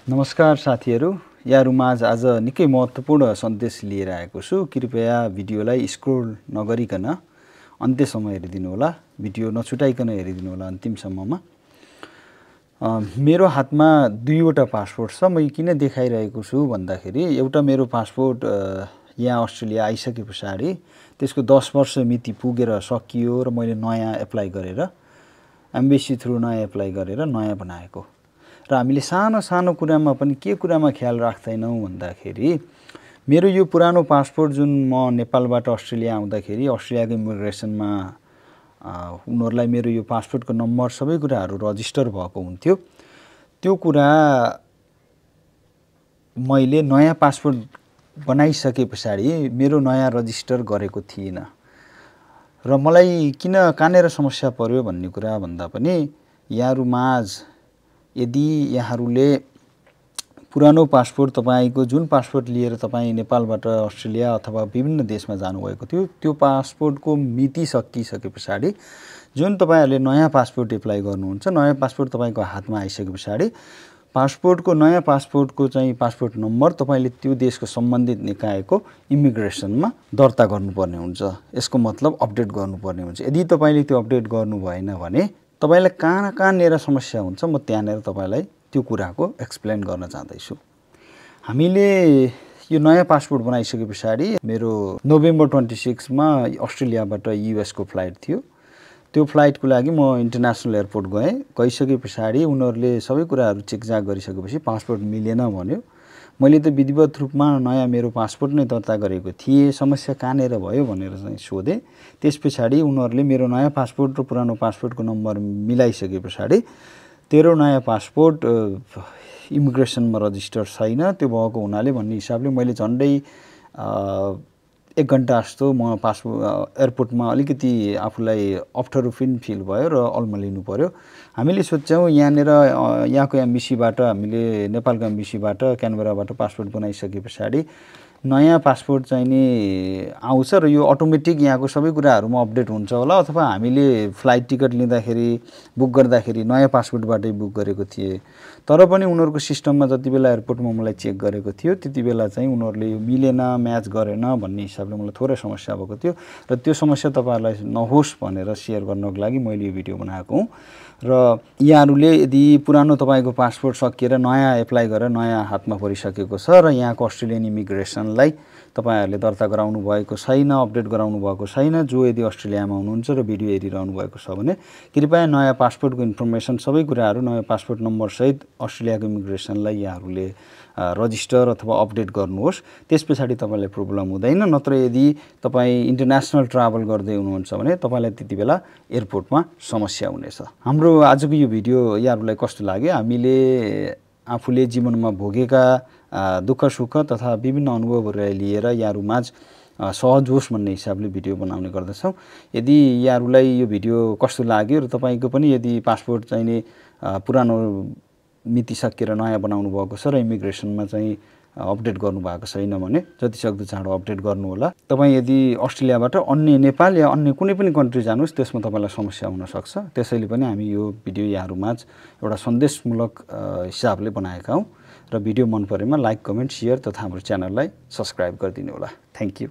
नमस्कार साथीहरू, यहाँहरुमाझ आज निकै महत्त्वपूर्ण सन्देश लिएर आएको छु। कृपया भिडियोलाई स्क्रोल नगरिकन अन्त्यसम्म हेरिदिनु होला। भिडियो नछुटाइकन हेरिदिनु होला अन्तिमसम्ममा। मेरो हातमा दुईवटा पासपोर्ट छ। म किन देखाइरहेको छु भन्दाखेरि एउटा मेरो पासपोर्ट यहाँ अस्ट्रेलिया आइसके पछाडि त्यसको 10 वर्ष मिति पुगेर सकियो र मैले नयाँ एप्लाई गरेर एम्बेसी थ्रु नयाँ एप्लाई गरेर नयाँ बनाएको। र हामीले सानो कुरामा पनि के कुरामा ख्याल राख्दैनौं भन्दाखेरि मेरो यो पुरानो पासपोर्ट जुन म नेपालबाट अस्ट्रेलिया आउँदाखेरि अस्ट्रेलियाको इमिग्रेसनमा उनीहरुलाई मेरो यो पासपोर्टको नम्बर सबै कुराहरु रजिस्टर भएको हुन्थ्यो। त्यो कुरा मैले नयाँ पासपोर्ट बनाइसके पछाडि मेरो नयाँ रजिस्टर गरेको थिएन र मलाई किन कानेर समस्या पर्यो भन्ने कुरा भन्दा पनि यहाँहरुमाझ यदि यहाँहरुले पुरानो पासपोर्ट तपाईको जुन पासपोर्ट लिएर तपाई नेपालबाट अस्ट्रेलिया अथवा विभिन्न देशमा जानुभएको थियो त्यो पासपोर्टको मिति सकिसके पछाडि जुन तपाईहरुले नयाँ पासपोर्ट एप्लाई गर्नुहुन्छ नयाँ पासपोर्ट तपाईको हातमा आइसके पछाडि पासपोर्टको नयाँ पासपोर्टको चाहिँ पासपोर्ट नम्बर तपाईले त्यो देशको सम्बन्धित निकायको इमिग्रेसनमा दर्ता गर्नुपर्ने हुन्छ। यसको मतलब अपडेट गर्नुपर्ने हुन्छ। यदि तपाईले त्यो अपडेट गर्नु भएन भने तपाईलाई कहाँनेर समस्या हुन्छ म त्यहाँनेर तपाईलाई त्यो कुराको एक्सप्लेन गर्न चाहदैछु। हामीले यो नयाँ पासपोर्ट बनाइसके पछाडि मेरो नोभेम्बर 26 मा अस्ट्रेलियाबाट यूएस को फ्लाइट थियो। त्यो फ्लाइटको लागि म इन्टरनेशनल एयरपोर्ट गइसके पछाडि उनीहरुले सबै कुराहरु चेकजाक गरिसकेपछि पासपोर्ट मिलेन भन्यो। मैले त विधिवत रूपमा नयाँ मेरो पासपोर्ट नै दर्ता गरेको थिए। समस्या कहाँनेर भयो भनेर चाहिँ सोधे। त्यसपछि उनीहरुले मेरो नयाँ पासपोर्ट र पुरानो पासपोर्टको नम्बर मिलाइसके पछाडि तेरो नयाँ पासपोर्ट इमिग्रेसनमा रजिस्टर छैन। त्यो भएको हुनाले भन्ने हिसाबले मैले झन्डै 1 घण्टा जस्तो म एयरपोर्टमा अलिकति आफुलाई अप्ठ्यारो फिल भयो र अल्मलिनु पर्यो। हामीले सोच्यौं यहाँको एम्बेसीबाट हामीले नेपालको एम्बेसीबाट क्यानबराबाट पासपोर्ट बनाइसके पछाडि नयाँ पासपोर्ट चाहिँ नि आउँछ र यो अटोमेटिक यहाँको सबै कुराहरुमा अपडेट हुन्छ होला अथवा हामीले फ्लाइट टिकट लिँदाखेरि बुक गर्दाखेरि नयाँ पासपोर्टबाटै बुक गरेको थिए। तर पनि उनीहरुको सिस्टममा जतिबेला एयरपोर्टमा मलाई चेक गरेको थियो त्यतिबेला चाहिँ उनीहरुले यो मिलेन म्याच गरेन भन्ने हिसाबले मलाई थोरै समस्या भएको थियो र त्यो समस्या तपाईहरुलाई नहोस् भनेर शेयर गर्नको लागि मैले यो भिडियो बनाएको हुँ। र यहाँहरुले यदि पुरानो तपाईको पासपोर्ट सकिएर नयाँ एप्लाई गरेर नयाँ हातमा परिसकेको छ र यहाँको अस्ट्रेलियन इमिग्रेसनलाई तपाईहरुले दर्ता गराउनु भएको छैन अपडेट गराउनु भएको छैन जो यदि अस्ट्रेलियामा हुनुहुन्छ र भिडियो हेरिरहनु भएको छ भने कृपया नयाँ पासपोर्टको इन्फर्मेसन सबै कुराहरु नयाँ पासपोर्ट नम्बर सहित अस्ट्रेलियाको इमिग्रेसनलाई यहाँहरुले रजिस्टर अथवा अपडेट गर्नुहोस्। त्यसपछि तपाईलाई प्रब्लम हुँदैन। नत्र यदि तपाई इन्टरनेशनल ट्राभल गर्दै हुनुहुन्छ भने तपाईलाई त्यतिबेला एयरपोर्टमा समस्या हुनेछ। हाम्रो आजको यो भिडियो यहाँहरुलाई कस्तो लाग्यो? हामीले आफूले जीवनमा भोगेका दुःख सुख तथा विभिन्न अनुभवहरुलाई लिएर यहाँहरुमाझ सहज होस् भन्ने हिसाबले भिडियो बनाउने गर्दछौं। यदि यहाँहरुलाई यो भिडियो कस्तो लाग्यो र तपाईको पनि यदि पासपोर्ट चाहिँ नि पुरानो मिति सकिएर नयाँ बनाउनु भएको छ र इमिग्रेसनमा चाहिँ अपडेट गर्नु भएको छैन भने जतिसक्दो चाँडो अपडेट गर्नु होला। तपाई यदि अस्ट्रेलियाबाट अन्य नेपाल या अन्य कुनै पनि कन्ट्री जानुस् त्यसमा तपाईलाई समस्या हुन सक्छ। त्यसैले पनि हामी यो भिडियो यहाँहरुमाझ एउटा सन्देशमूलक हिसाबले बनाएका हौं र भिडियो मन परेमा लाइक कमेन्ट शेयर तथा हाम्रो च्यानललाई सब्स्क्राइब गरिदिनु होला। Thank you.